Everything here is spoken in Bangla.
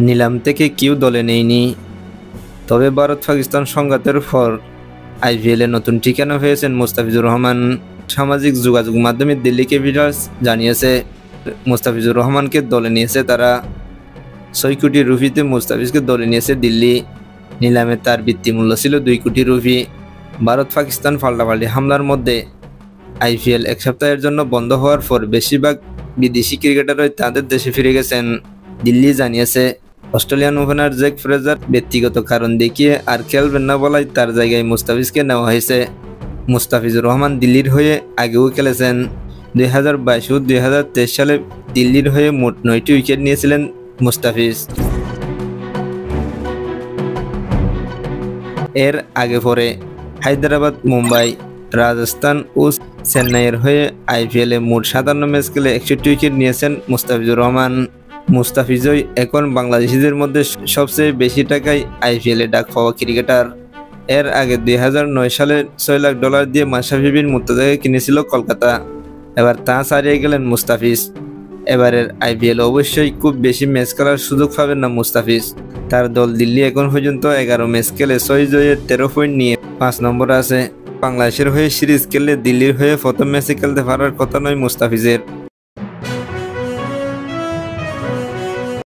নিলাম থেকে কেউ দলে নেয়নি। তবে ভারত পাকিস্তান সংঘাতের পর আইপিএলে নতুন ঠিকানা পেয়েছেন মুস্তাফিজুর রহমান। সামাজিক যোগাযোগ মাধ্যমে দিল্লি ক্যাপিটালস জানিয়েছে মুস্তাফিজুর রহমানকে দলে নিয়েছে তারা। 6 কোটি রুপিতে মুস্তাফিজকে দলে নিয়েছে দিল্লি। নিলামে তার ভিত্তিমূল্য ছিল 2 কোটি রুপি। ভারত পাকিস্তান পাল্টাপাল্টি হামলার মধ্যে আইপিএল এক সপ্তাহের জন্য বন্ধ হওয়ার পর বেশিরভাগ বিদেশি ক্রিকেটারই তাদের দেশে ফিরে গেছেন। দিল্লি জানিয়েছে অস্ট্রেলিয়ান ওপেনার জ্যাক ফ্রেজার ব্যক্তিগত কারণ দেখিয়ে আর খেলবেন না বলায় তার জায়গায় মুস্তাফিজকে নেওয়া হয়েছে। মুস্তাফিজুর রহমান দিল্লির হয়ে আগেও খেলেছেন। 2022 ও 2023 সালে দিল্লির হয়ে মোট 9টি উইকেট নিয়েছিলেন মুস্তাফিজ। এর আগে পরে হায়দ্রাবাদ, মুম্বাই, রাজস্থান ও চেন্নাইয়ের হয়ে আইপিএলে মোট 57 ম্যাচ খেলে 61 উইকেট নিয়েছেন মুস্তাফিজুর রহমান। মুস্তাফিজই এখন বাংলাদেশিদের মধ্যে সবচেয়ে বেশি টাকায় আইপিএলে ডাক পাওয়া ক্রিকেটার। এর আগে 2009 সালে $6 লাখ দিয়ে মাশরাফি বিন মুর্তজাকে কিনেছিল কলকাতা। এবার তা ছাড়িয়ে গেলেন মুস্তাফিজ। এবারের আইপিএল অবশ্যই খুব বেশি ম্যাচ খেলার সুযোগ পাবেন না মুস্তাফিজ। তার দল দিল্লি এখন পর্যন্ত 11 ম্যাচ খেলে 6 জয়ে 13 পয়েন্ট নিয়ে 5 নম্বরে আছে। বাংলাদেশের হয়ে সিরিজ খেললে দিল্লির হয়ে প্রথম ম্যাচে খেলতে পারার কথা নয় মুস্তাফিজের।